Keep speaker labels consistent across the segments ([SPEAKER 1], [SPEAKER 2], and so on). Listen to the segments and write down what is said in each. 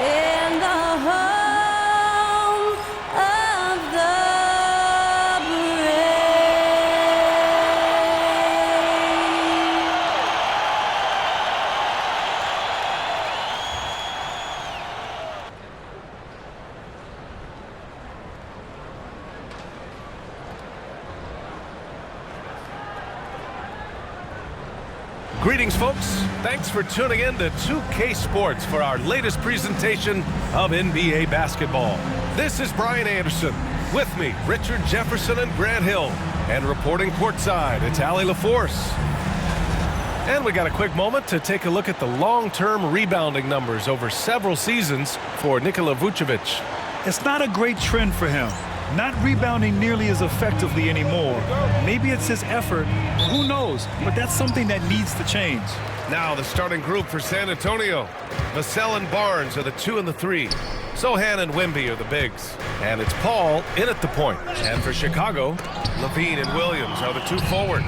[SPEAKER 1] in the home of the brave.
[SPEAKER 2] Greetings, folks. Thanks for tuning in to 2K Sports for our latest presentation of NBA basketball. This is Brian Anderson. With me, Richard Jefferson and Grant Hill. And reporting courtside, it's Allie LaForce. And we got a quick moment to take a look at the long-term rebounding numbers over several seasons for Nikola Vucevic.
[SPEAKER 3] It's not a great trend for him. Not rebounding nearly as effectively anymore. Maybe it's his effort. Who knows? But that's something that needs to change.
[SPEAKER 2] Now the starting group for San Antonio. Vassell and Barnes are the 2 and the 3. Sohan and Wemby are the bigs. And it's Paul in at the point. And for Chicago, Levine and Williams are the 2 forwards.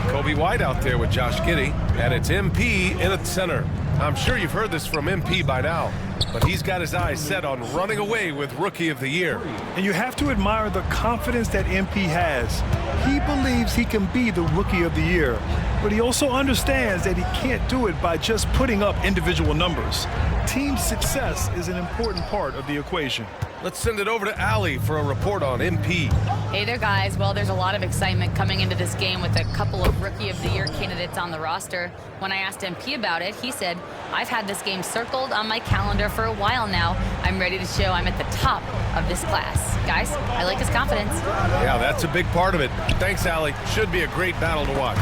[SPEAKER 2] Kobe White out there with Josh Giddey. And it's MP in at center. I'm sure you've heard this from MP by now, but he's got his eyes set on running away with Rookie of the Year.
[SPEAKER 3] And you have to admire the confidence that MP has. He believes he can be the Rookie of the Year, but he also understands that he can't do it by just putting up individual numbers. Team success is an important part of the equation.
[SPEAKER 2] Let's send it over to Allie for a report on MP.
[SPEAKER 4] Hey there, guys. Well, there's a lot of excitement coming into this game with a couple of Rookie of the Year candidates on the roster. When I asked MP about it, he said, I've had this game circled on my calendar for a while now. I'm ready to show I'm at the top of this class. Guys, I like his confidence.
[SPEAKER 2] Yeah, that's a big part of it. Thanks, Allie. Should be a great battle to watch.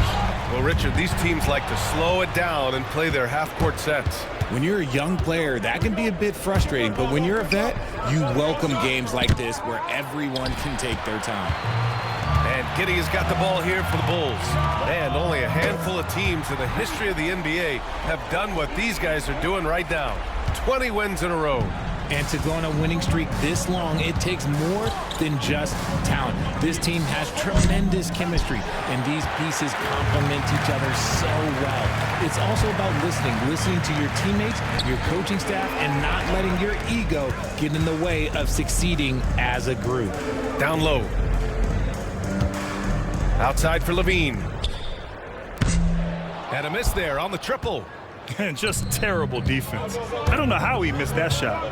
[SPEAKER 2] Well, Richard, these teams like to slow it down and play their half-court sets.
[SPEAKER 5] When you're a young player, that can be a bit frustrating, but when you're a vet, you welcome games like this where everyone can take their time.
[SPEAKER 2] And Giddey has got the ball here for the Bulls. And only a handful of teams in the history of the NBA have done what these guys are doing right now. 20 wins in a row.
[SPEAKER 5] And to go on a winning streak this long, it takes more than just talent. This team has tremendous chemistry, and these pieces complement each other so well. It's also about listening to your teammates, your coaching staff, and not letting your ego get in the way of succeeding as a group.
[SPEAKER 2] Down low. Outside for Levine. And a miss there on the triple.
[SPEAKER 3] And just terrible defense. I don't know how he missed that shot.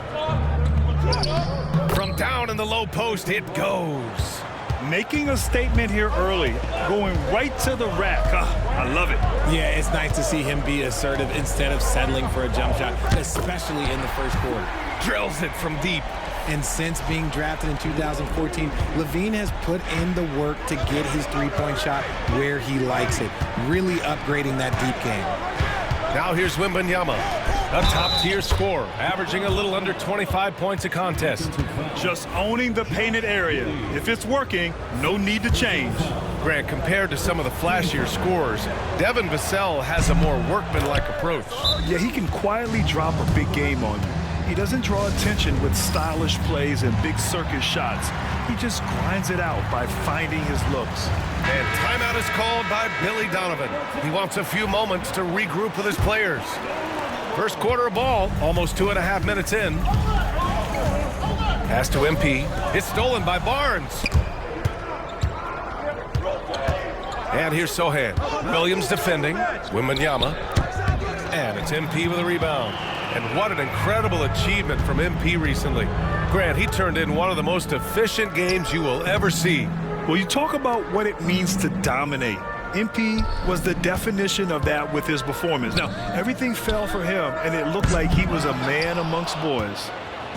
[SPEAKER 2] From down in the low post, it goes.
[SPEAKER 3] Making a statement here early, going right to the rack. I love it.
[SPEAKER 5] Yeah, it's nice to see him be assertive instead of settling for a jump shot, especially in the first quarter.
[SPEAKER 2] Drills it from deep.
[SPEAKER 5] And since being drafted in 2014, Levine has put in the work to get his three-point shot where he likes it, really upgrading that deep game.
[SPEAKER 2] Now here's Wembanyama, a top-tier scorer, averaging a little under 25 points a contest.
[SPEAKER 3] Just owning the painted area. If it's working, no need to change.
[SPEAKER 2] Grant, compared to some of the flashier scorers, Devin Vassell has a more workmanlike approach.
[SPEAKER 3] Yeah, he can quietly drop a big game on you. He doesn't draw attention with stylish plays and big circus shots. He just grinds it out by finding his looks.
[SPEAKER 2] And timeout is called by Billy Donovan. He wants a few moments to regroup with his players. First quarter of ball, almost 2.5 minutes in. Pass to MP. It's stolen by Barnes. And here's Sohan. Williams defending. Wembanyama. And it's MP with a rebound. And what an incredible achievement from MP recently. Grant, he turned in one of the most efficient games you will ever see.
[SPEAKER 3] Well, you talk about what it means to dominate. MP was the definition of that with his performance. Now, everything fell for him, and it looked like he was a man amongst boys.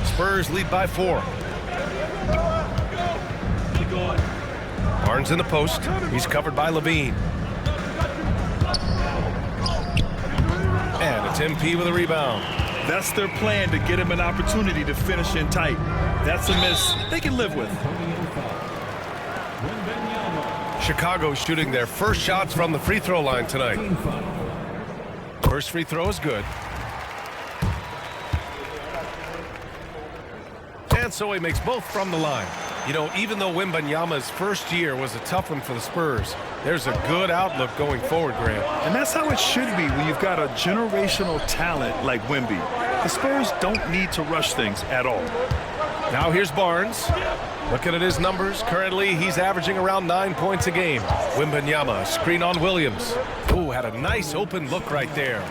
[SPEAKER 2] Spurs lead by 4. Barnes in the post. He's covered by Levine. And it's MP with a rebound.
[SPEAKER 3] That's their plan, to get him an opportunity to finish in tight. That's a miss they can live with.
[SPEAKER 2] Chicago shooting their first shots from the free throw line tonight. First free throw is good. And so he makes both from the line. You know, even though Wembanyama's first year was a tough one for the Spurs, there's a good outlook going forward, Grant.
[SPEAKER 3] And that's how it should be when you've got a generational talent like Wemby. The Spurs don't need to rush things at all.
[SPEAKER 2] Now here's Barnes. Looking at his numbers, currently he's averaging around 9 points a game. Wembanyama, screen on Williams. Ooh, had a nice open look right there.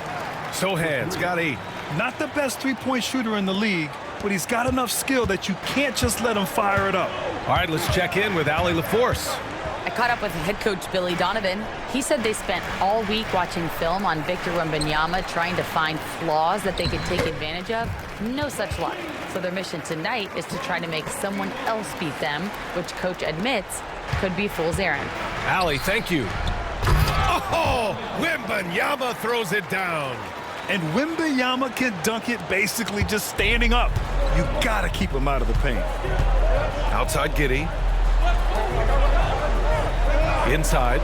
[SPEAKER 2] Sohan's got 8.
[SPEAKER 3] Not the best three-point shooter in the league, but he's got enough skill that you can't just let him fire it up.
[SPEAKER 2] All right, let's check in with Allie LaForce.
[SPEAKER 4] I caught up with head coach Billy Donovan. He said they spent all week watching film on Victor Wembanyama, trying to find flaws that they could take advantage of. No such luck. So their mission tonight is to try to make someone else beat them, which coach admits could be fool's errand.
[SPEAKER 2] Allie, thank you. Oh, Wembanyama throws it down.
[SPEAKER 3] And Wembanyama can dunk it basically just standing up. You gotta keep him out of the paint.
[SPEAKER 2] Outside Giddey. Inside.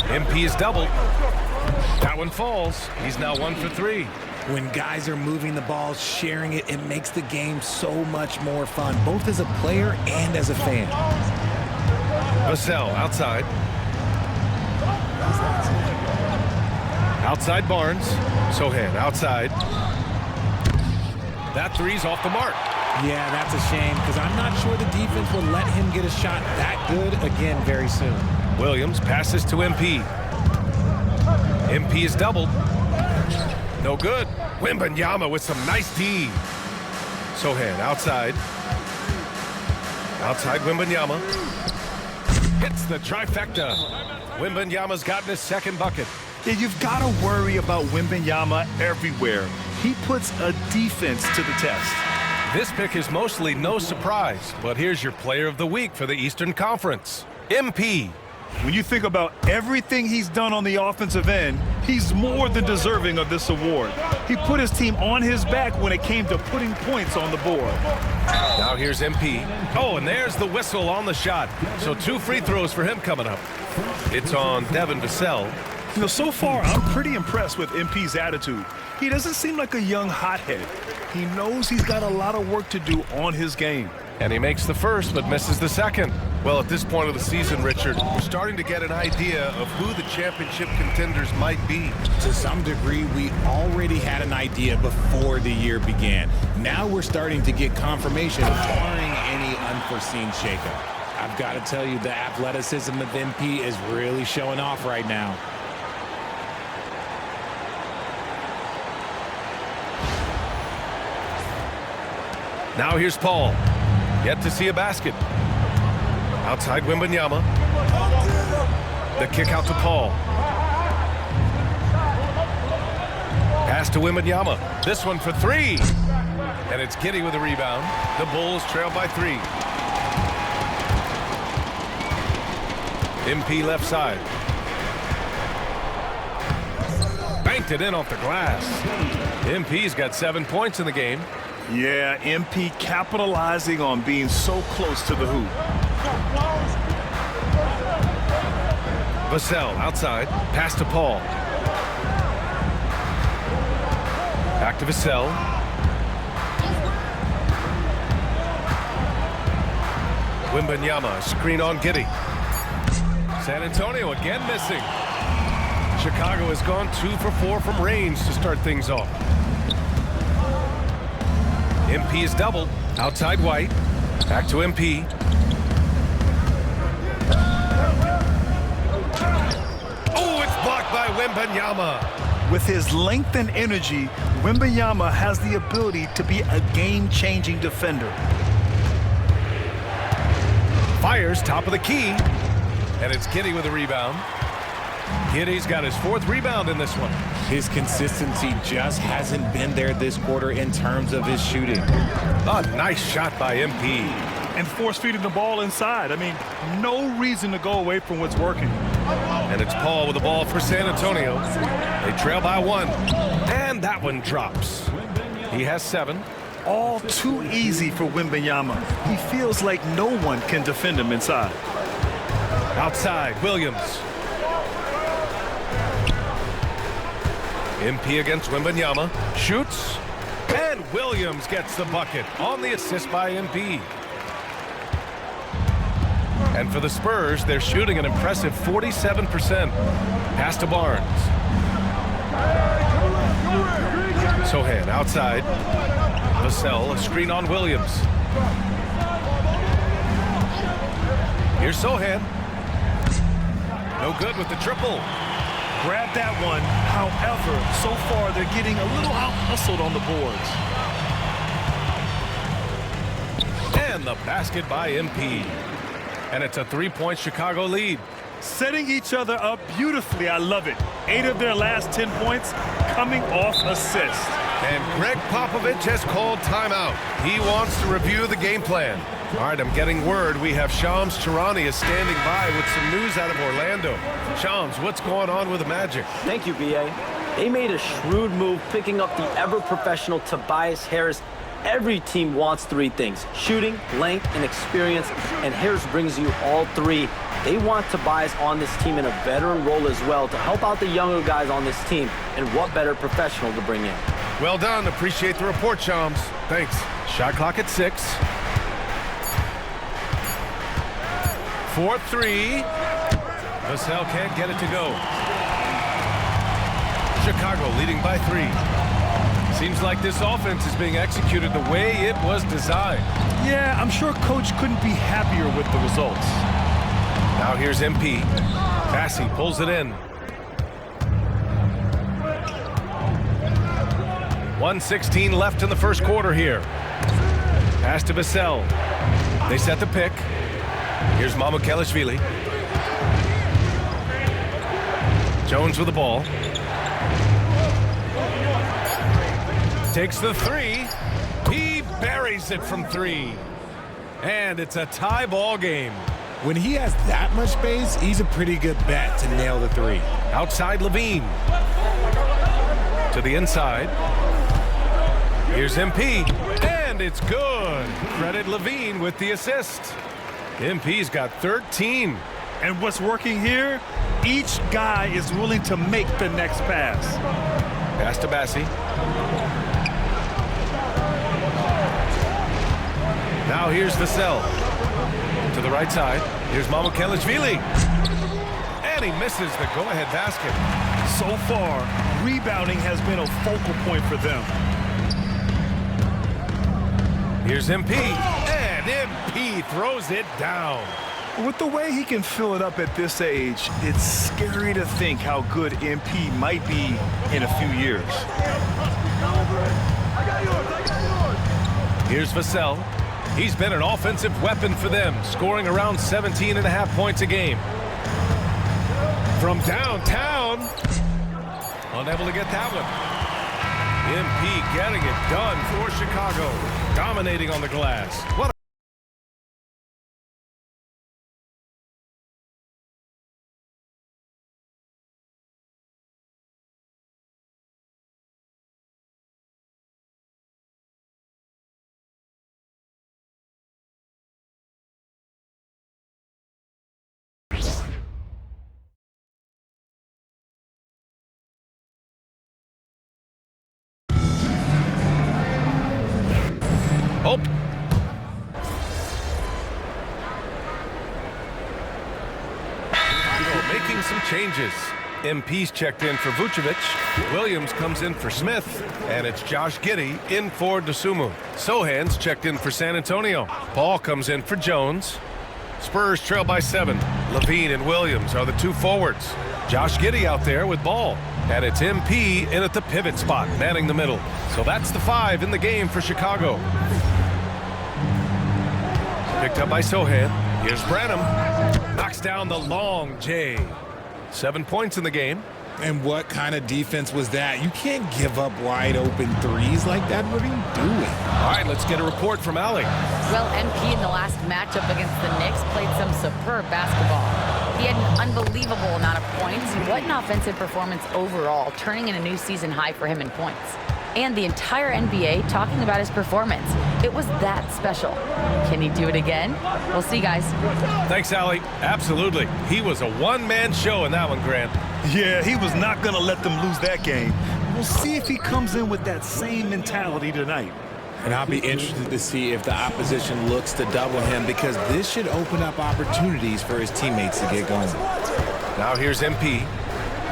[SPEAKER 2] MP is doubled. That one falls. He's now 1 for 3.
[SPEAKER 5] When guys are moving the ball, sharing it, it makes the game so much more fun, both as a player and as a fan.
[SPEAKER 2] Vassell outside. Outside Barnes. Sohan outside. That three's off the mark.
[SPEAKER 5] Yeah, that's a shame, because I'm not sure the defense will let him get a shot that good again very soon.
[SPEAKER 2] Williams passes to MP. MP is doubled. No good. Wembanyama with some nice D. Sohan outside. Outside Wembanyama. Hits the trifecta. Wembanyama's gotten his second bucket.
[SPEAKER 3] Yeah, you've got to worry about Wembanyama everywhere. He puts a defense to the test.
[SPEAKER 2] This pick is mostly no surprise, but here's your player of the week for the Eastern Conference, MP.
[SPEAKER 3] When you think about everything he's done on the offensive end, he's more than deserving of this award. He put his team on his back when it came to putting points on the board.
[SPEAKER 2] Now here's MP. Oh, and there's the whistle on the shot. So 2 free throws for him coming up. It's on Devin Vassell.
[SPEAKER 3] You know, so far, I'm pretty impressed with MP's attitude. He doesn't seem like a young hothead. He knows he's got a lot of work to do on his game.
[SPEAKER 2] And he makes the first, but misses the second. Well, at this point of the season, Richard, we're starting to get an idea of who the championship contenders might be.
[SPEAKER 5] To some degree, we already had an idea before the year began. Now we're starting to get confirmation, barring any unforeseen shakeup. I've got to tell you, the athleticism of MP is really showing off right now.
[SPEAKER 2] Now here's Paul. Yet to see a basket. Outside Wembanyama. The kick out to Paul. Pass to Wembanyama. This one for 3. And it's Giddey with a rebound. The Bulls trail by 3. MP left side. Banked it in off the glass. MP's got 7 points in the game.
[SPEAKER 3] Yeah, MP capitalizing on being so close to the hoop.
[SPEAKER 2] Vassell outside. Pass to Paul. Back to Vassell. Wembanyama, screen on Giddey. San Antonio again missing. Chicago has gone 2 for 4 from range to start things off. MP is doubled. Outside White. Back to MP. Oh, it's blocked by Wembanyama.
[SPEAKER 3] With his length and energy, Wembanyama has the ability to be a game-changing defender.
[SPEAKER 2] Fires top of the key. And it's Giddey with a rebound. Giddey's got his 4th rebound in this one.
[SPEAKER 5] His consistency just hasn't been there this quarter in terms of his shooting.
[SPEAKER 2] A nice shot by MP.
[SPEAKER 3] And force-feeding the ball inside. I mean, no reason to go away from what's working.
[SPEAKER 2] And it's Paul with the ball for San Antonio. They trail by 1. And that one drops. He has 7.
[SPEAKER 3] All too easy for Wembanyama. He feels like no one can defend him inside.
[SPEAKER 2] Outside, Williams. MP against Wembanyama. Shoots. And Williams gets the bucket on the assist by MP. And for the Spurs, they're shooting an impressive 47%. Pass to Barnes. Sohan outside. Vassell, a screen on Williams. Here's Sohan. No good with the triple.
[SPEAKER 3] Grab that one. However, so far they're getting a little out-hustled on the boards.
[SPEAKER 2] And the basket by MP. And it's a 3-point Chicago lead.
[SPEAKER 3] Setting each other up beautifully. I love it. 8 of their last 10 points coming off assists.
[SPEAKER 2] And Greg Popovich has called timeout. He wants to review the game plan. All right, I'm getting word we have Shams Charania is standing by with some news out of Orlando. Shams, what's going on with the Magic?
[SPEAKER 6] Thank you, B.A. They made a shrewd move picking up the ever-professional Tobias Harris. Every team wants 3 things: shooting, length, and experience, and Harris brings you all 3. They want Tobias on this team in a veteran role as well to help out the younger guys on this team, and what better professional to bring in.
[SPEAKER 2] Well done. Appreciate the report, Shams. Thanks. Shot clock at 6. 4-3. Vassell can't get it to go. Chicago leading by 3. Seems like this offense is being executed the way it was designed.
[SPEAKER 3] Yeah, I'm sure Coach couldn't be happier with the results.
[SPEAKER 2] Now here's MP. Bassey pulls it in. 1:16 left in the first quarter here. Pass to Vassell. They set the pick. Here's Mamukelashvili. Jones with the ball. Takes the 3. He buries it from 3. And it's a tie ball game.
[SPEAKER 5] When he has that much space, he's a pretty good bet to nail the 3.
[SPEAKER 2] Outside Levine. To the inside. Here's MP. And it's good. Credit Levine with the assist. MP's got 13.
[SPEAKER 3] And what's working here? Each guy is willing to make the next pass.
[SPEAKER 2] Pass to Bassey. Now here's Vassell. To the right side. Here's Mamukelashvili. And he misses the go-ahead basket.
[SPEAKER 3] So far, rebounding has been a focal point for them.
[SPEAKER 2] Here's MP. And MP throws it down.
[SPEAKER 3] With the way he can fill it up at this age, it's scary to think how good MP might be in a few years.
[SPEAKER 2] Here's Vassell. He's been an offensive weapon for them, scoring around 17.5 points a game. From downtown. Unable to get that one. MP getting it done for Chicago. Dominating on the glass. What a Oh. Making some changes. MP's checked in for Vucevic. Williams comes in for Smith. And it's Josh Giddey in for Dosunmu. Sohan's checked in for San Antonio. Paul comes in for Jones. Spurs trail by 7. Levine and Williams are the 2 forwards. Josh Giddey out there with ball. And it's MP in at the pivot spot, manning the middle. So that's the 5 in the game for Chicago. Picked up by Sohan. Here's Branham. Knocks down the long J. 7 points in the game.
[SPEAKER 5] And what kind of defense was that? You can't give up wide open 3s like that. What are you doing?
[SPEAKER 2] All right, let's get a report from Allie.
[SPEAKER 4] Well, MP in the last matchup against the Knicks played some superb basketball. He had an unbelievable amount of points. What an offensive performance overall, turning in a new season high for him in points. And the entire NBA talking about his performance. It was that special. Can he do it again? We'll see, guys.
[SPEAKER 2] Thanks, Allie. Absolutely. He was a one-man show in that one, Grant.
[SPEAKER 3] Yeah, he was not going to let them lose that game. We'll see if he comes in with that same mentality tonight.
[SPEAKER 5] And I'll be interested to see if the opposition looks to double him, because this should open up opportunities for his teammates to get going.
[SPEAKER 2] Now here's MP.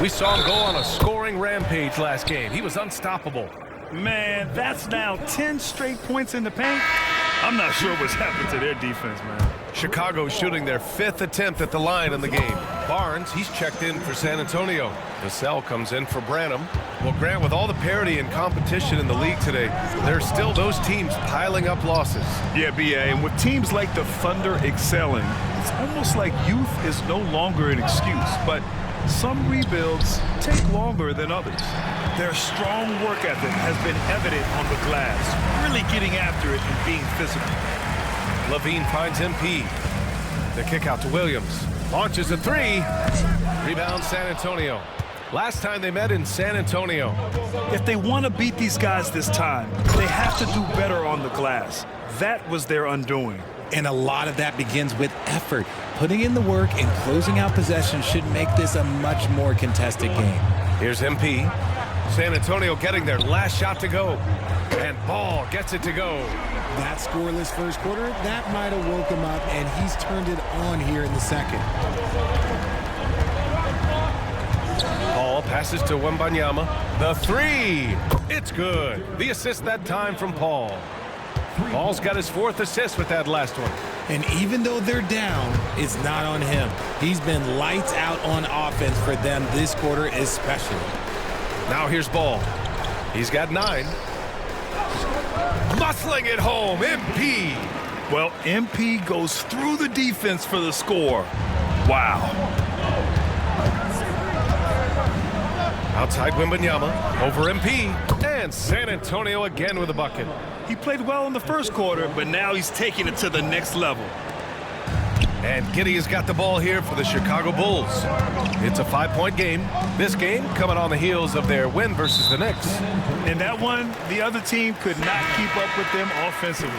[SPEAKER 2] We saw him go on a scoring rampage last game. He was unstoppable.
[SPEAKER 3] Man, that's now 10 straight points in the paint. I'm not sure what's happened to their defense, man.
[SPEAKER 2] Chicago shooting their 5th attempt at the line in the game. Barnes, he's checked in for San Antonio. Vassell comes in for Branham. Well, Grant, with all the parity and competition in the league today, there's still those teams piling up losses.
[SPEAKER 3] Yeah, B.A., and with teams like the Thunder excelling, it's almost like youth is no longer an excuse, but some rebuilds take longer than others. Their strong work ethic has been evident on the glass, really getting after it and being physical.
[SPEAKER 2] Levine finds MP. The kick out to Williams. Launches a 3. Rebound San Antonio. Last time they met in San Antonio.
[SPEAKER 3] If they want to beat these guys this time, they have to do better on the glass. That was their undoing.
[SPEAKER 5] And a lot of that begins with effort. Putting in the work and closing out possession should make this a much more contested game.
[SPEAKER 2] Here's MP. San Antonio getting their last shot to go. And Ball gets it to go.
[SPEAKER 5] That scoreless first quarter, that might have woke him up, and he's turned it on here in the second.
[SPEAKER 2] Ball passes to Wembanyama. The 3. It's good. The assist that time from Paul. Paul's got his 4th assist with that last one.
[SPEAKER 5] And even though they're down, it's not on him. He's been lights out on offense for them this quarter especially.
[SPEAKER 2] Now here's Ball. He's got 9. Muscling it home, MP.
[SPEAKER 3] Well, MP goes through the defense for the score. Wow.
[SPEAKER 2] Outside Wembanyama, over MP, and San Antonio again with a bucket.
[SPEAKER 3] He played well in the first quarter, but now he's taking it to the next level.
[SPEAKER 2] And Giddey has got the ball here for the Chicago Bulls. It's a 5-point game. This game coming on the heels of their win versus the Knicks.
[SPEAKER 3] In that one, the other team could not keep up with them offensively.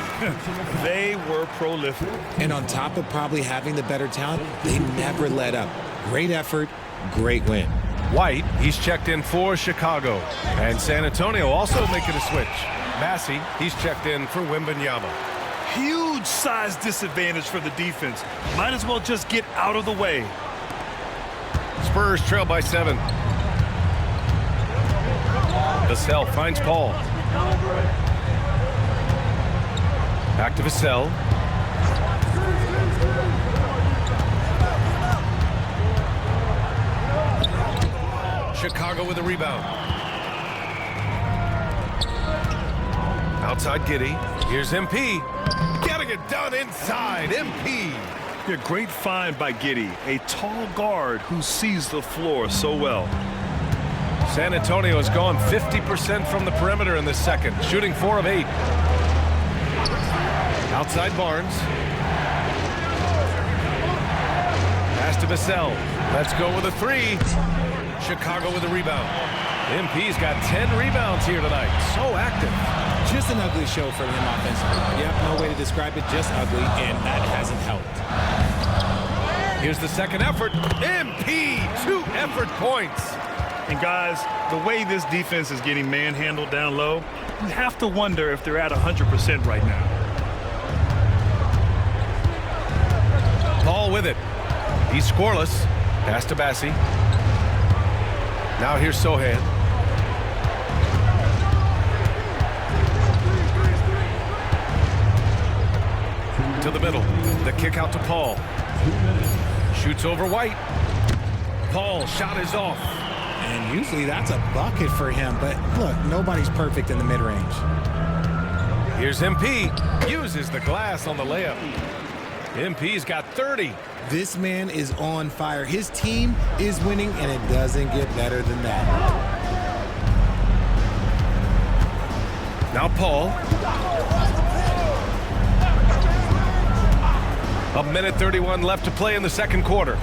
[SPEAKER 3] They were prolific.
[SPEAKER 5] And on top of probably having the better talent, they never let up. Great effort, great win.
[SPEAKER 2] White, he's checked in for Chicago. And San Antonio also making a switch. Massey, he's checked in for Wembanyama.
[SPEAKER 3] Huge size disadvantage for the defense. Might as well just get out of the way.
[SPEAKER 2] Spurs trail by 7. Vassell finds Paul. Back to Vassell. Chicago with a rebound. Outside Giddey. Here's MP. Getting it done inside. MP.
[SPEAKER 3] Yeah, great find by Giddey, a tall guard who sees the floor so well.
[SPEAKER 2] San Antonio has gone 50% from the perimeter in this second, shooting 4 of 8. Outside Barnes. Pass to Vassell. Let's go with a 3. Chicago with a rebound. MP's got 10 rebounds here tonight. So active.
[SPEAKER 5] Just an ugly show for him offensively. Yep, no way to describe it, just ugly, and that hasn't helped.
[SPEAKER 2] Here's the second effort. MP, 2 effort points.
[SPEAKER 3] And guys, the way this defense is getting manhandled down low, you have to wonder if they're at 100% right now.
[SPEAKER 2] Ball with it. He's scoreless. Pass to Bassi. Now here's Sohan. To the middle. The kick out to Paul. Shoots over White. Paul, shot is off.
[SPEAKER 5] And usually that's a bucket for him, but look, nobody's perfect in the mid-range.
[SPEAKER 2] Here's MP. Uses the glass on the layup. MP's got 30.
[SPEAKER 5] This man is on fire. His team is winning, and it doesn't get better than that.
[SPEAKER 2] Now Paul. 1:31 left to play in the second quarter.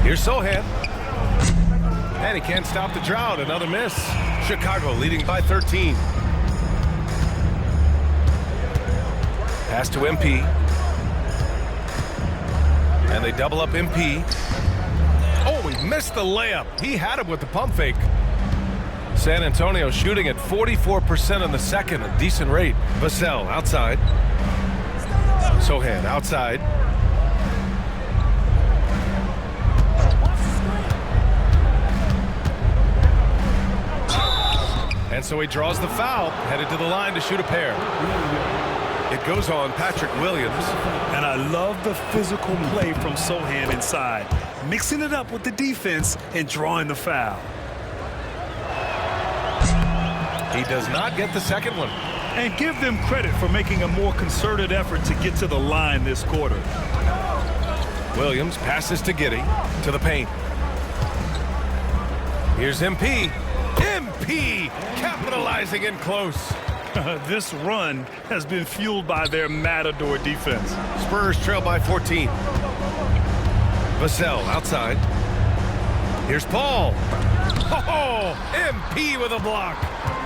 [SPEAKER 2] Here's Sohan. And he can't stop the drought. Another miss. Chicago leading by 13. Pass to MP. And they double up MP. Oh, he missed the layup. He had it with the pump fake. San Antonio shooting at 44% in the second, a decent rate. Vassell outside. Sohan outside. And so he draws the foul, headed to the line to shoot a pair. It goes on Patrick Williams.
[SPEAKER 3] And I love the physical play from Sohan inside, mixing it up with the defense and drawing the foul.
[SPEAKER 2] He does not get the second one.
[SPEAKER 3] And give them credit for making a more concerted effort to get to the line this quarter.
[SPEAKER 2] Williams passes to Giddey, to the paint. Here's MP. MP capitalizing in close.
[SPEAKER 3] This run has been fueled by their matador defense.
[SPEAKER 2] Spurs trail by 14. Vassell outside. Here's Paul. Oh, MP with a block.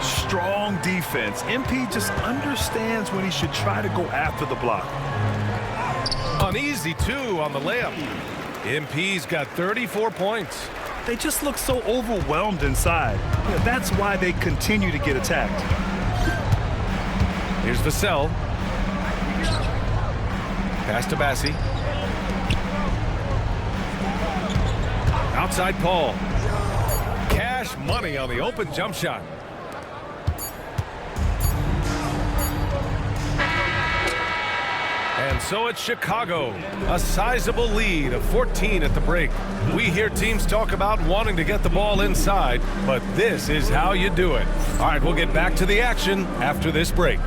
[SPEAKER 3] Strong defense. MP just understands when he should try to go after the block.
[SPEAKER 2] Uneasy, too, on the layup. MP's got 34 points.
[SPEAKER 3] They just look so overwhelmed inside. Yeah, that's why they continue to get attacked.
[SPEAKER 2] Here's Vassell. Pass to Bassi. Outside Paul. Cash money on the open jump shot. And so it's Chicago, a sizable lead of 14 at the break. We hear teams talk about wanting to get the ball inside, but this is how you do it. All right, we'll get back to the action after this break.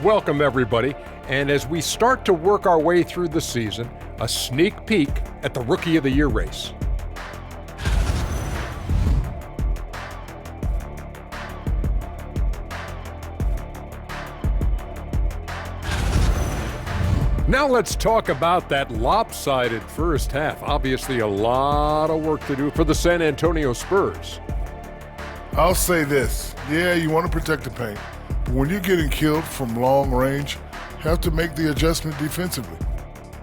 [SPEAKER 7] Welcome, everybody. And as we start to work our way through the season, a sneak peek at the Rookie of the Year race. Now let's talk about that lopsided first half. Obviously, a lot of work to do for the San Antonio Spurs.
[SPEAKER 8] I'll say this. Yeah, you want to protect the paint. But when you're getting killed from long range, you have to make the adjustment defensively.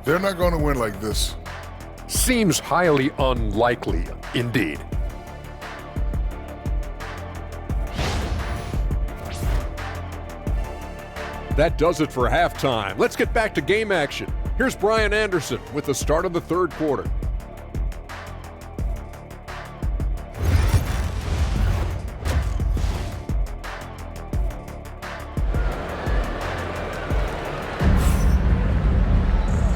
[SPEAKER 8] They're not going to win like this.
[SPEAKER 7] Seems highly unlikely, indeed. That does it for halftime. Let's get back to game action. Here's Brian Anderson with the start of the third quarter.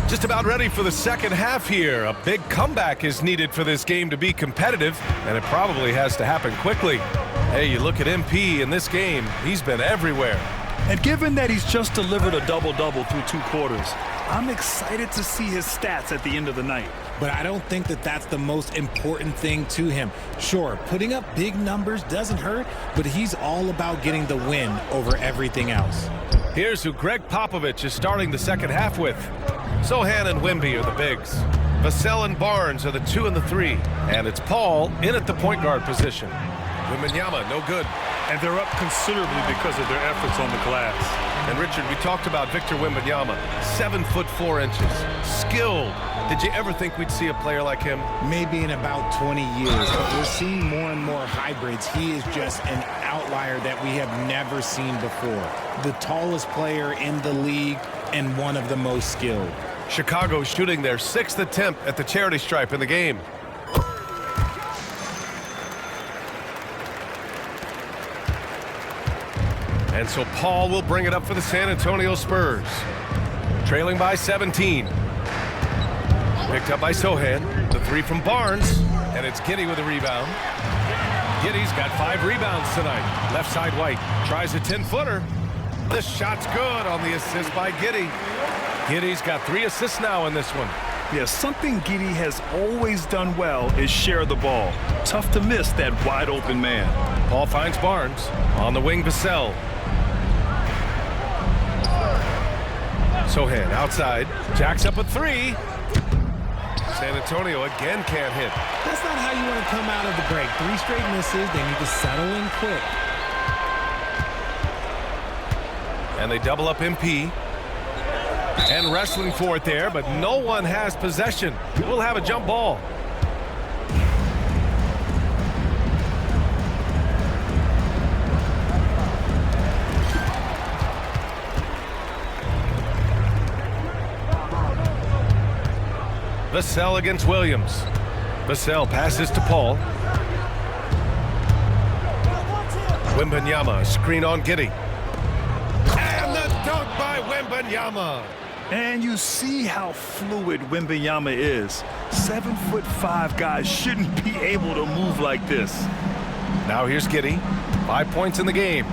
[SPEAKER 2] Just about ready for the second half here. A big comeback is needed for this game to be competitive, and it probably has to happen quickly. Hey, you look at MP in this game, he's been everywhere.
[SPEAKER 3] And given that he's just delivered a double-double through 2 quarters, I'm excited to see his stats at the end of the night.
[SPEAKER 5] But I don't think that that's the most important thing to him. Sure, putting up big numbers doesn't hurt, but he's all about getting the win over everything else.
[SPEAKER 2] Here's who Greg Popovich is starting the second half with. Sohan and Wemby are the bigs. Vassell and Barnes are the 2 and the 3. And it's Paul in at the point guard position. Wembanyama, no good.
[SPEAKER 3] And they're up considerably because of their efforts on the glass.
[SPEAKER 2] And Richard, we talked about Victor Wembanyama, 7'4". Skilled. Did you ever think we'd see a player like him?
[SPEAKER 5] Maybe in about 20 years, but we're seeing more and more hybrids. He is just an outlier that we have never seen before. The tallest player in the league and one of the most skilled.
[SPEAKER 2] Chicago shooting their 6th attempt at the charity stripe in the game. And so Paul will bring it up for the San Antonio Spurs. Trailing by 17. Picked up by Sohan. The 3 from Barnes. And it's Giddey with a rebound. Giddey's got 5 rebounds tonight. Left side White. Tries a 10-footer. This shot's good on the assist by Giddey. Giddey's got 3 assists now in this one.
[SPEAKER 3] Yeah, something Giddey has always done well is share the ball. Tough to miss that wide open man.
[SPEAKER 2] Paul finds Barnes. On the wing, Vassell. Sohan outside. Jacks up a 3. San Antonio again can't hit.
[SPEAKER 5] That's not how you want to come out of the break. 3 straight misses. They need to settle in quick.
[SPEAKER 2] And they double up MP. And wrestling for it there, but no one has possession. We'll have a jump ball. Vassell against Williams. Vassell passes to Paul. Wembanyama, screen on Giddey. And the dunk by Wembanyama.
[SPEAKER 3] And you see how fluid Wembanyama is. 7'5" guys shouldn't be able to move like this.
[SPEAKER 2] Now here's Giddey. 5 points in the game.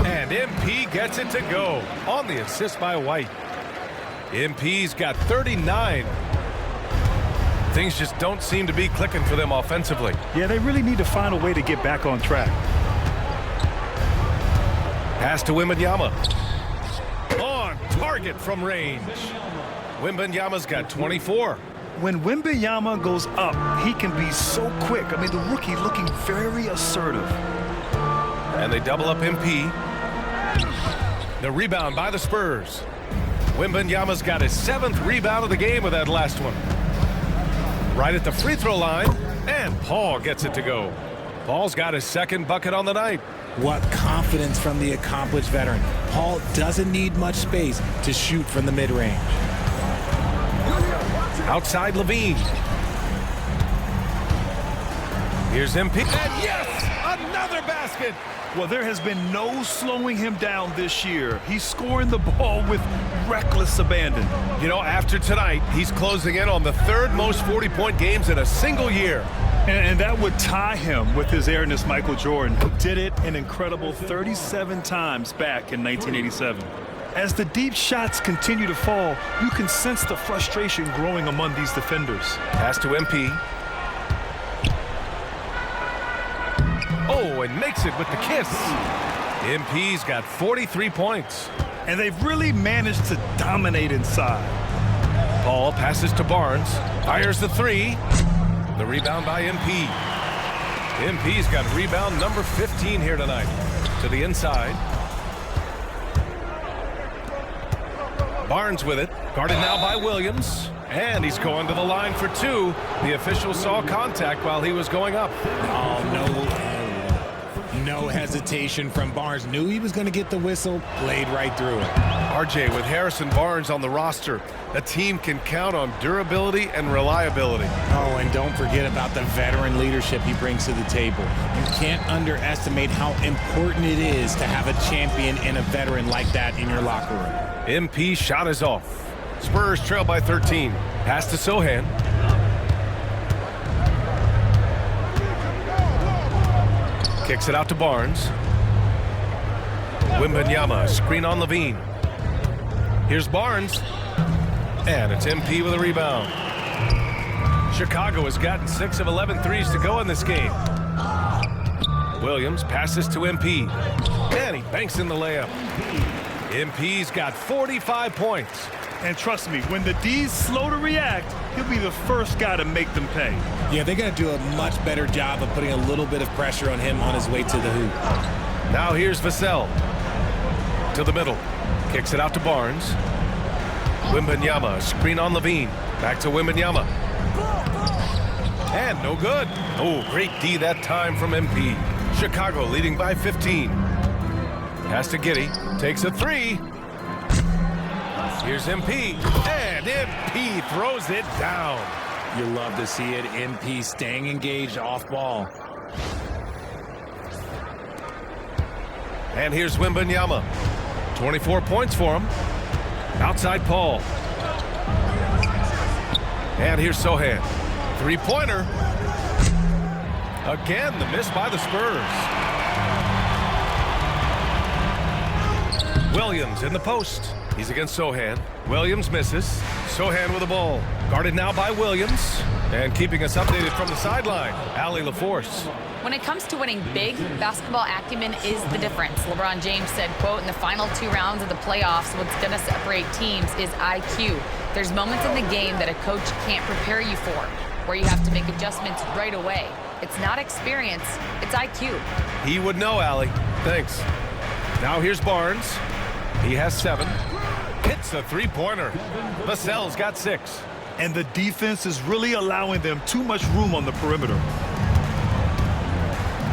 [SPEAKER 2] And MP gets it to go on the assist by White. MP's got 39. Things just don't seem to be clicking for them offensively.
[SPEAKER 3] Yeah, they really need to find a way to get back on track.
[SPEAKER 2] Pass to Wembanyama. On target from range. Wembanyama's got 24.
[SPEAKER 3] When Wembanyama goes up, he can be so quick. I mean, the rookie looking very assertive.
[SPEAKER 2] And they double up MP. The rebound by the Spurs. Wembanyama's got his 7th rebound of the game with that last one. Right at the free throw line, and Paul gets it to go. Paul's got his 2nd bucket on the night.
[SPEAKER 5] What confidence from the accomplished veteran. Paul doesn't need much space to shoot from the mid-range.
[SPEAKER 2] Outside Levine. Here's MP. And yes, another basket.
[SPEAKER 3] Well, there has been no slowing him down this year. He's scoring the ball with reckless abandon.
[SPEAKER 2] You know, after tonight, he's closing in on the 3rd most 40-point games in a single year.
[SPEAKER 3] And that would tie him with his airness Michael Jordan, who did it an incredible 37 times back in 1987. As the deep shots continue to fall, you can sense the frustration growing among these defenders.
[SPEAKER 2] Pass to MP. Oh, and makes it with the kiss. MP's got 43 points.
[SPEAKER 3] And they've really managed to dominate inside.
[SPEAKER 2] Paul passes to Barnes. Fires the 3. The rebound by MP. MP's got rebound number 15 here tonight. To the inside. Barnes with it. Guarded now by Williams. And he's going to the line for 2. The official saw contact while he was going up.
[SPEAKER 5] Oh, no hesitation from Barnes. Knew he was going to get the whistle. Played right through it.
[SPEAKER 2] RJ, with Harrison Barnes on the roster, a team can count on durability and reliability.
[SPEAKER 5] Oh, and don't forget about the veteran leadership he brings to the table. You can't underestimate how important it is to have a champion and a veteran like that in your locker room.
[SPEAKER 2] MP shot is off. Spurs trail by 13. Pass to Sohan. Kicks it out to Barnes. Wembanyama, screen on Levine. Here's Barnes. And it's MP with a rebound. Chicago has gotten 6 of 11 threes to go in this game. Williams passes to MP. And he banks in the layup. MP's got 45 points.
[SPEAKER 3] And trust me, when the D's slow to react, he'll be the first guy to make them pay.
[SPEAKER 5] Yeah, they're going to do a much better job of putting a little bit of pressure on him on his way to the hoop.
[SPEAKER 2] Now here's Vassell. To the middle. Kicks it out to Barnes. Wembanyama, screen on Levine. Back to Wembanyama. And no good. Oh, great D that time from MP. Chicago leading by 15. Pass to Giddey. Takes a 3. Here's MP. And MP throws it down.
[SPEAKER 5] You love to see it. MP staying engaged off ball.
[SPEAKER 2] And here's Wembanyama. 24 points for him. Outside Paul. And here's Sohan. 3-pointer. Again, the miss by the Spurs. Williams in the post. He's against Sohan. Williams misses. Sohan with the ball. Guarded now by Williams. And keeping us updated from the sideline, Allie LaForce.
[SPEAKER 4] When it comes to winning big, basketball acumen is the difference. LeBron James said, quote, in the final 2 rounds of the playoffs, what's going to separate teams is IQ. There's moments in the game that a coach can't prepare you for, where you have to make adjustments right away. It's not experience, it's IQ.
[SPEAKER 2] He would know, Allie. Thanks. Now here's Barnes. He has 7. Hits a 3-pointer. Vassell's got 6.
[SPEAKER 3] And the defense is really allowing them too much room on the perimeter.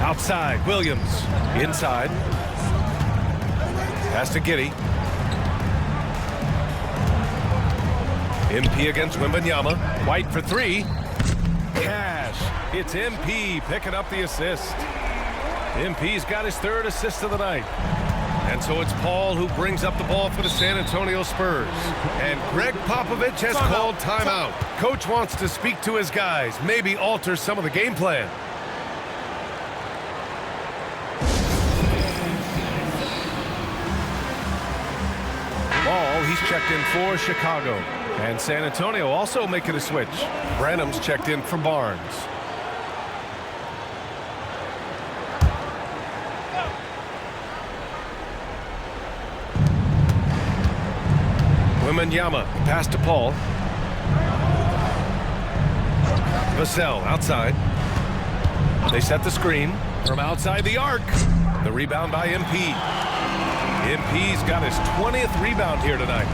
[SPEAKER 2] Outside, Williams. Inside. Pass to Giddey. MP against Wembanyama. White for three. Cash. It's MP picking up the assist. MP's got his third assist of the night. And so it's Paul who brings up the ball for the San Antonio Spurs. And Greg Popovich has called timeout. Coach wants to speak to his guys, maybe alter some of the game plan. Ball, he's checked in for Chicago. And San Antonio also making a switch. Branham's checked in for Barnes. Wembanyama, pass to Paul. Vassell outside. They set the screen from outside the arc. The rebound by MP. MP's got his 20th rebound here tonight.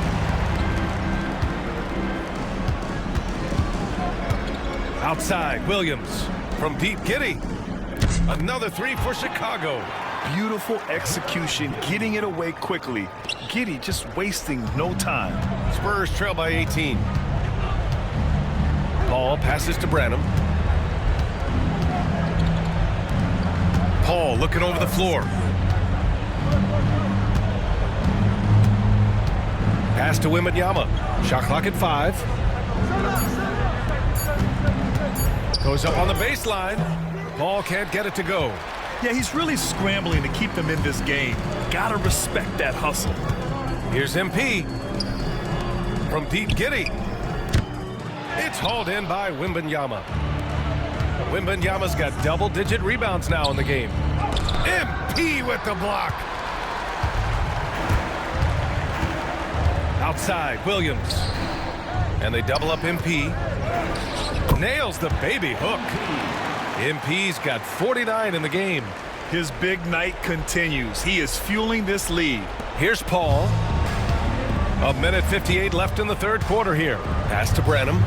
[SPEAKER 2] Outside, Williams from deep. Giddey. Another three for Chicago.
[SPEAKER 3] Beautiful execution, getting it away quickly. Giddey just wasting no time.
[SPEAKER 2] Spurs trail by 18. Ball passes to Branham. Paul looking over the floor. Pass to Wembanyama. Shot clock at 5. Goes up on the baseline. Ball can't get it to go.
[SPEAKER 3] Yeah, he's really scrambling to keep them in this game. Gotta respect that hustle.
[SPEAKER 2] Here's MP. From deep, Giddey. It's hauled in by Wembanyama. Wembanyama's got double-digit rebounds now in the game. MP with the block. Outside, Williams. And they double up MP. Nails the baby hook. MP's got 49 in the game.
[SPEAKER 3] His big night continues. He is fueling this lead.
[SPEAKER 2] Here's Paul. 1:58 left in the third quarter here. Pass to Branham.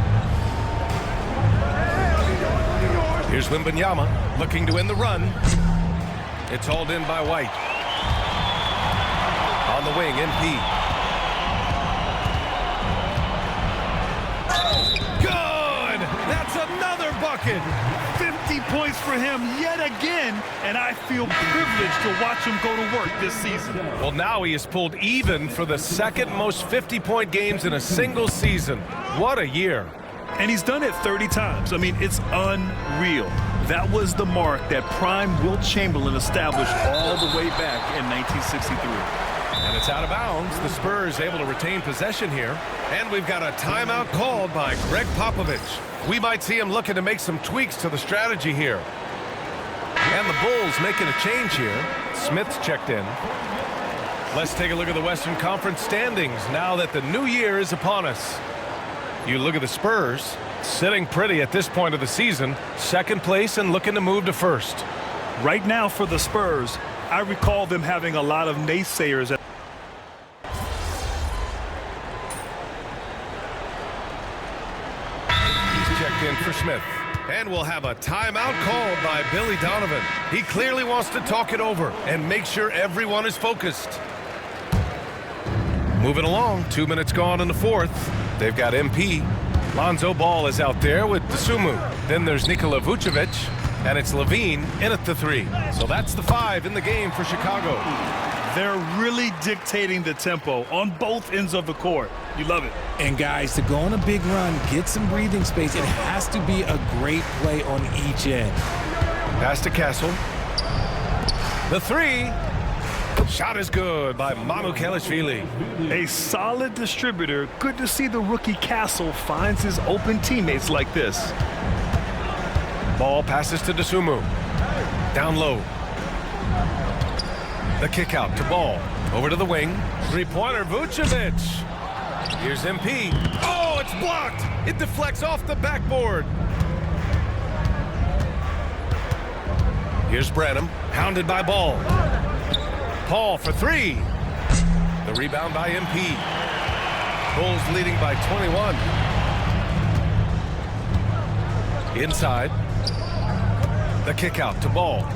[SPEAKER 2] Here's Wembanyama looking to end the run. It's hauled in by White. On the wing, MP. Good! That's another bucket!
[SPEAKER 3] 50 points for him yet again, and I feel privileged to watch him go to work this season.
[SPEAKER 2] Well, now he has pulled even for the second most 50-point games in a single season. What a year.
[SPEAKER 3] And he's done it 30 times. I mean, it's unreal. That was the mark that prime Wilt Chamberlain established all the way back in 1963.
[SPEAKER 2] And it's out of bounds. The Spurs able to retain possession here. And we've got a timeout called by Greg Popovich. We might see him looking to make some tweaks to the strategy here. And the Bulls making a change here. Smith's checked in. Let's take a look at the Western Conference standings now that the new year is upon us. You look at the Spurs, sitting pretty at this point of the season, second place and looking to move to first.
[SPEAKER 3] Right now for the Spurs, I recall them having a lot of naysayers.
[SPEAKER 2] He's checked in for Smith. And we'll have a timeout called by Billy Donovan. He clearly wants to talk it over and make sure everyone is focused. Moving along, 2 minutes gone in the fourth. They've got MP. Lonzo Ball is out there with Dosunmu. Then there's Nikola Vucevic, and it's Levine in at the 3. So that's the 5 in the game for Chicago.
[SPEAKER 3] They're really dictating the tempo on both ends of the court. You love it.
[SPEAKER 5] And guys, to go on a big run, get some breathing space, it has to be a great play on each end.
[SPEAKER 2] Pass to Castle. The 3. Shot is good by Mamukelashvili.
[SPEAKER 3] A solid distributor. Good to see the rookie Castle finds his open teammates like this.
[SPEAKER 2] Ball passes to Dosunmu. Down low. The kick out to Ball. Over to the wing. Three-pointer, Vucevic. Here's MP. Oh, it's blocked. It deflects off the backboard. Here's Branham, hounded by Ball. Paul for 3. The rebound by MP. Bulls leading by 21. Inside. The kick out to Ball.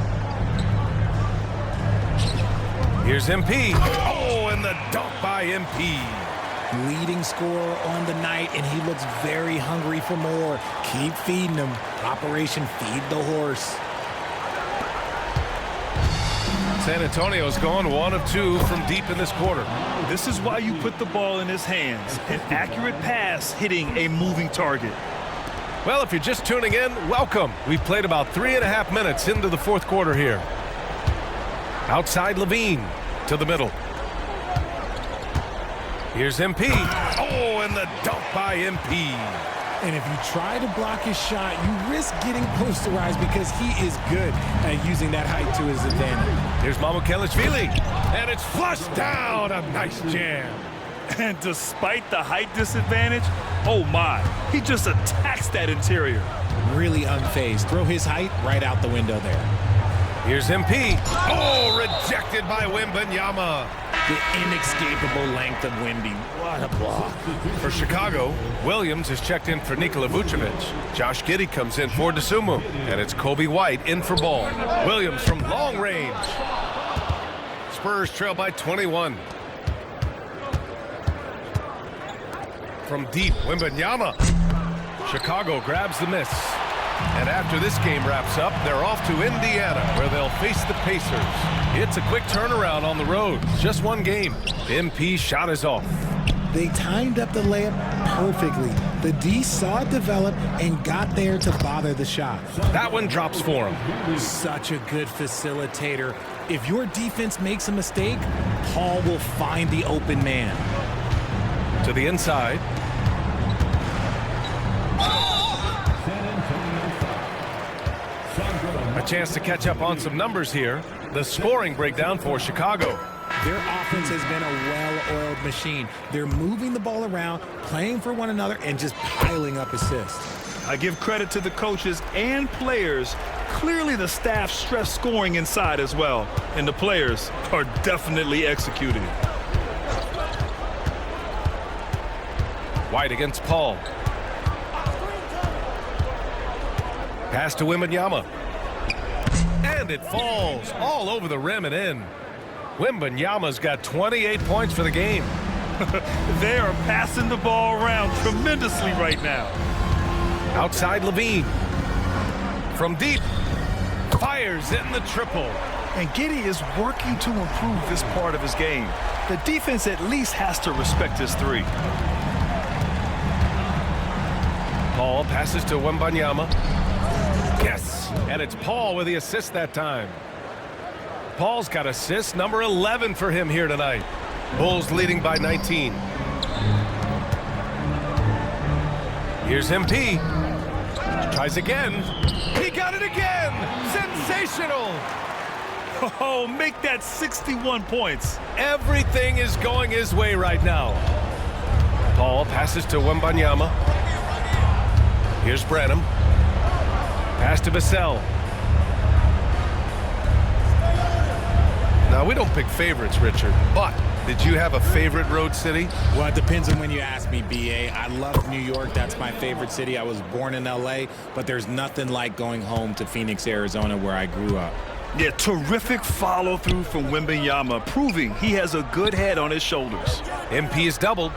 [SPEAKER 2] Here's MP. Oh, and the dunk by MP.
[SPEAKER 5] leading scorer on the night, and he looks very hungry for more. Keep feeding him. Operation Feed the Horse.
[SPEAKER 2] San Antonio's going 1 of 2 from deep in this quarter.
[SPEAKER 3] This is why you put the ball in his hands. An accurate pass hitting a moving target.
[SPEAKER 2] Well, if you're just tuning in, welcome. We've played about 3.5 minutes into the fourth quarter here. Outside Levine to the middle. Here's MP. Oh, and the dunk by MP.
[SPEAKER 5] And if you try to block his shot, you risk getting posterized because he is good at using that height to his advantage.
[SPEAKER 2] Here's Mamukelashvili, and it's flushed down. A nice jam.
[SPEAKER 3] And despite the height disadvantage, oh my, he just attacks that interior.
[SPEAKER 5] Really unfazed. Throw his height right out the window there.
[SPEAKER 2] Here's MP. Oh, rejected by Wembanyama.
[SPEAKER 5] The inescapable length of Wemby. What a block.
[SPEAKER 2] For Chicago, Williams is checked in for Nikola Vucevic. Josh Giddey comes in for Dosunmu. And it's Kobe White in for Ball. Williams from long range. Spurs trail by 21. From deep, Wembanyama. Chicago grabs the miss. And after this game wraps up, they're off to Indiana, where they'll face the Pacers. It's a quick turnaround on the road. Just one game. MP's shot is off.
[SPEAKER 5] They timed up the layup perfectly. The D saw it develop and got there to bother the shot.
[SPEAKER 2] That one drops for him.
[SPEAKER 5] Such a good facilitator. If your defense makes a mistake, Paul will find the open man.
[SPEAKER 2] To the inside. A chance to catch up on some numbers here. The scoring breakdown for Chicago.
[SPEAKER 5] Their offense has been a well-oiled machine. They're moving the ball around, playing for one another, and just piling up assists.
[SPEAKER 3] I give credit to the coaches and players. Clearly the staff stressed scoring inside as well, and the players are definitely executing.
[SPEAKER 2] White against Paul. Pass to Wembanyama. And it falls all over the rim and in. Wembanyama's got 28 points for the game.
[SPEAKER 3] They are passing the ball around tremendously right now.
[SPEAKER 2] Outside Levine. From deep. Fires in the triple.
[SPEAKER 3] And Giddey is working to improve this part of his game. The defense at least has to respect his three.
[SPEAKER 2] Paul passes to Wembanyama. Yes, and it's Paul with the assist that time. Paul's got assist number 11 for him here tonight. Bulls leading by 19. Here's MP. Tries again. He got it again. Sensational.
[SPEAKER 3] Oh, make that 61 points.
[SPEAKER 2] Everything is going his way right now. Paul passes to Wembanyama. Here's Branham. Pass to Vassell. Now, we don't pick favorites, Richard, but did you have a favorite road city?
[SPEAKER 5] Well, it depends on when you ask me, B.A. I love New York. That's my favorite city. I was born in L.A., but there's nothing like going home to Phoenix, Arizona, where I grew up.
[SPEAKER 3] Yeah, terrific follow-through from Wembanyama, proving he has a good head on his shoulders.
[SPEAKER 2] MP is doubled.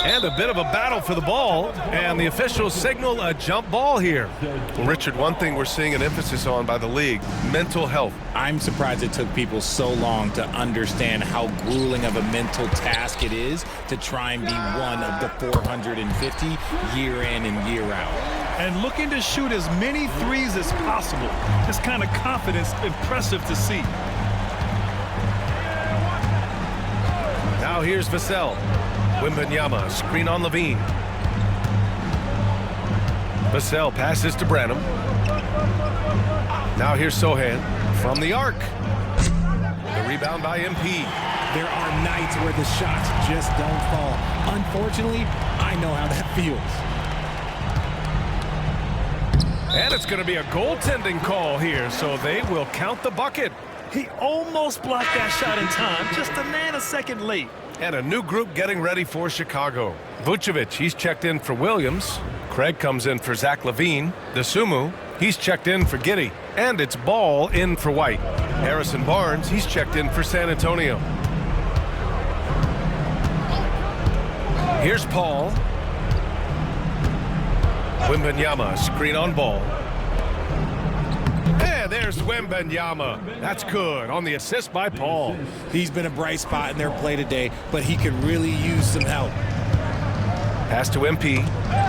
[SPEAKER 2] And a bit of a battle for the ball, and the officials signal a jump ball here. Well, Richard, one thing we're seeing an emphasis on by the league, mental health.
[SPEAKER 5] I'm surprised it took people so long to understand how grueling of a mental task it is to try and be one of the 450 year in and year out.
[SPEAKER 3] And looking to shoot as many threes as possible. This kind of confidence, impressive to see.
[SPEAKER 2] Now here's Vassell. Wembanyama, screen on Levine. Vassell passes to Branham. Now here's Sohan from the arc. The rebound by MP.
[SPEAKER 5] There are nights where the shots just don't fall. Unfortunately, I know how that feels.
[SPEAKER 2] And it's going to be a goaltending call here, so they will count the bucket.
[SPEAKER 3] He almost blocked that shot in time, just a nanosecond late.
[SPEAKER 2] And a new group getting ready for Chicago. Vucevic, he's checked in for Williams. Craig comes in for Zach LaVine. Dosunmu, he's checked in for Giddey. And it's Ball in for White. Harrison Barnes, he's checked in for San Antonio. Here's Paul. Wembanyama, screen on ball. And there's Wembanyama. That's good on the assist by Paul.
[SPEAKER 5] He's been a bright spot in their play today, but he could really use some help.
[SPEAKER 2] Pass to MP.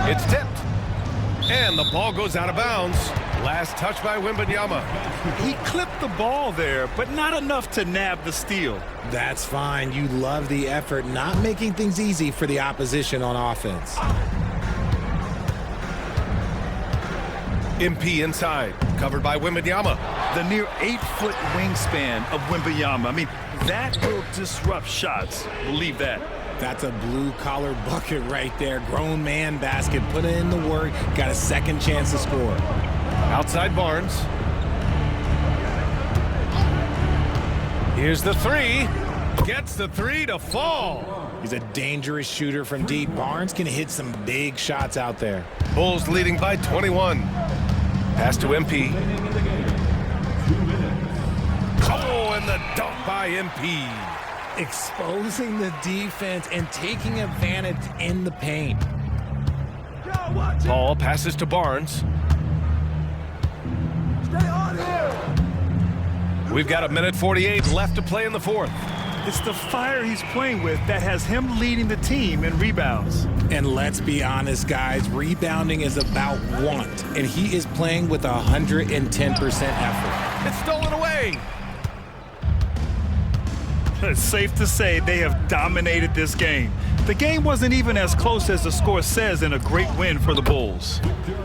[SPEAKER 2] It's tipped. And the ball goes out of bounds. Last touch by Wembanyama.
[SPEAKER 3] He clipped the ball there, but not enough to nab the steal.
[SPEAKER 5] That's fine. You love the effort, not making things easy for the opposition on offense.
[SPEAKER 2] MP inside, covered by Wembanyama.
[SPEAKER 3] The near 8-foot wingspan of Wembanyama. I mean, that will disrupt shots. Believe that.
[SPEAKER 5] That's a blue-collar bucket right there. Grown man basket. Put in the work. Got a second chance to score.
[SPEAKER 2] Outside Barnes. Here's the three. Gets the three to fall.
[SPEAKER 5] He's a dangerous shooter from deep. Barnes can hit some big shots out there.
[SPEAKER 2] Bulls leading by 21. Pass to MP. Oh, and the dunk by MP.
[SPEAKER 5] Exposing the defense and taking advantage in the paint.
[SPEAKER 2] Paul passes to Barnes. We've got 1:48 left to play in the fourth.
[SPEAKER 3] It's the fire he's playing with that has him leading the team in rebounds.
[SPEAKER 5] And let's be honest, guys, rebounding is about want, and he is playing with 110% effort.
[SPEAKER 2] It's stolen away.
[SPEAKER 3] It's safe to say they have dominated this game. The game wasn't even as close as the score says in a great win for the Bulls.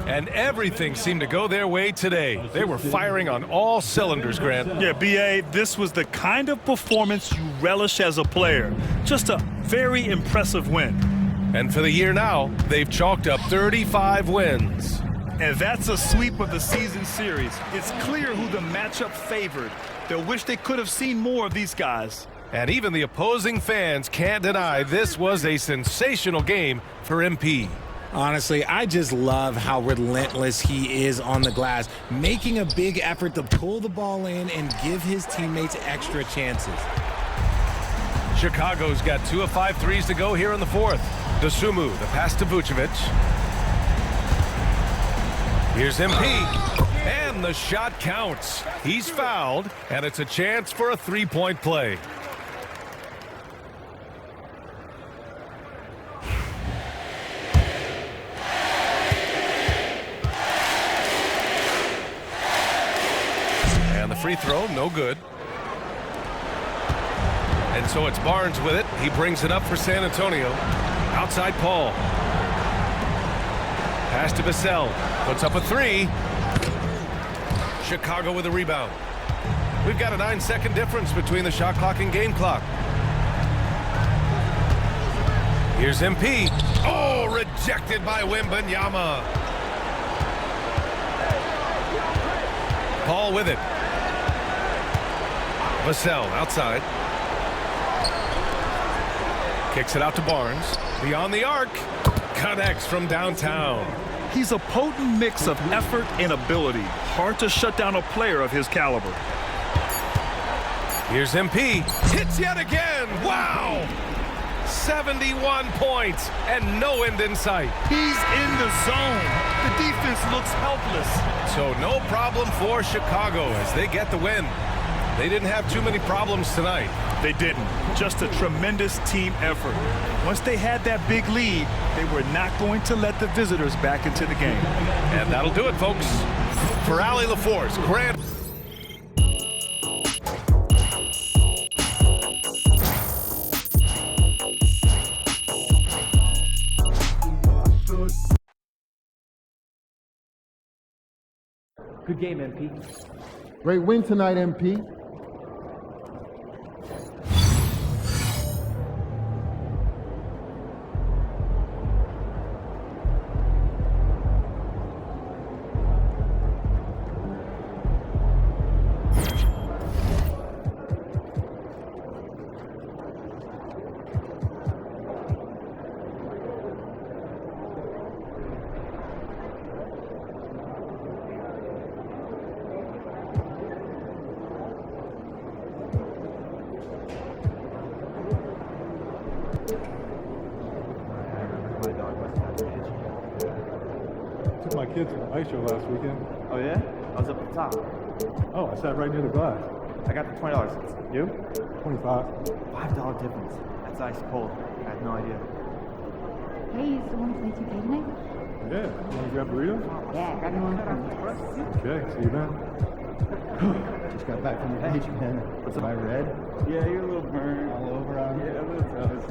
[SPEAKER 2] And everything seemed to go their way today. They were firing on all cylinders, Grant.
[SPEAKER 3] Yeah, B.A., this was the kind of performance you relish as a player. Just a very impressive win.
[SPEAKER 2] And for the year now, they've chalked up 35 wins.
[SPEAKER 3] And that's a sweep of the season series. It's clear who the matchup favored. They'll wish they could have seen more of these guys.
[SPEAKER 2] And even the opposing fans can't deny this was a sensational game for MP.
[SPEAKER 5] Honestly, I just love how relentless he is on the glass, making a big effort to pull the ball in and give his teammates extra chances.
[SPEAKER 2] Chicago's got 2 of 5 threes to go here in the fourth. Dosunmu, the pass to Vucevic. Here's MP, and the shot counts. He's fouled, and it's a chance for a three-point play. And the free throw, no good. And so it's Barnes with it. He brings it up for San Antonio. Outside Paul. Pass to Vassell. Puts up a three. Chicago with a rebound. We've got a 9-second difference between the shot clock and game clock. Here's MP. Oh, rejected by Wembanyama. Paul with it. Vassell outside. Kicks it out to Barnes. Beyond the arc. Connects from downtown.
[SPEAKER 3] He's a potent mix of effort and ability. Hard to shut down a player of his caliber.
[SPEAKER 2] Here's MP. Hits yet again. Wow. 71 points and no end in sight.
[SPEAKER 3] He's in the zone. The defense looks helpless.
[SPEAKER 2] So no problem for Chicago as they get the win. They didn't have too many problems tonight.
[SPEAKER 3] They didn't. Just a tremendous team effort. Once they had that big lead, they were not going to let the visitors back into the game.
[SPEAKER 2] And that'll do it, folks. For Allie LaForce, Grant.
[SPEAKER 9] Good game, MP.
[SPEAKER 10] Great win tonight, MP.
[SPEAKER 11] my kids at the ice show last weekend.
[SPEAKER 9] Oh, yeah? I was up at the top.
[SPEAKER 11] Oh, I sat right near the glass.
[SPEAKER 9] I got the $20 seats. You?
[SPEAKER 11] 25.
[SPEAKER 9] $5 difference. That's ice cold. I had no idea.
[SPEAKER 12] Hey, you still want to play 2K tonight?
[SPEAKER 11] Yeah. You want to grab burritos?
[SPEAKER 12] Yeah, grab me one.
[SPEAKER 11] Okay, see you then.
[SPEAKER 9] Just got back from the beach, man. What's up? Am I red? Yeah, you're a little burned. All over on me? Yeah, a little toast.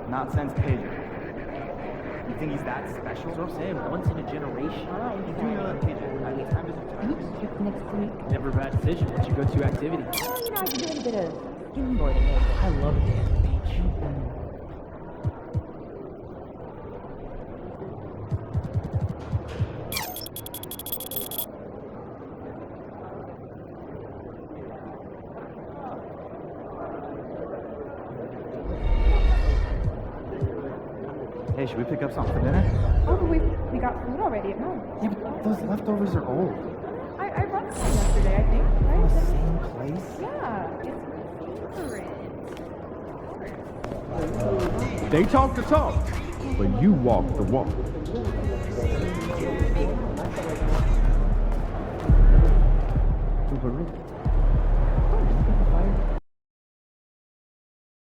[SPEAKER 9] Nonsense pager. You think he's that special? That's what I'm saying. Once in a generation. You do know that pager. How many times does it
[SPEAKER 12] I need to trip next week.
[SPEAKER 9] Never a bad decision. What's your go-to activity?
[SPEAKER 12] Oh, you know, I've been doing a bit of skimboarding.
[SPEAKER 9] I love a day at the beach. Hey, should we pick up something for dinner?
[SPEAKER 12] Oh, but we got food already at home.
[SPEAKER 9] Yeah, but those leftovers are old.
[SPEAKER 12] I brought some yesterday, I think, right?
[SPEAKER 9] From the same place?
[SPEAKER 12] Yeah, it's my favorite.
[SPEAKER 13] They talk the talk, but you walk the walk.
[SPEAKER 9] Uber Eats.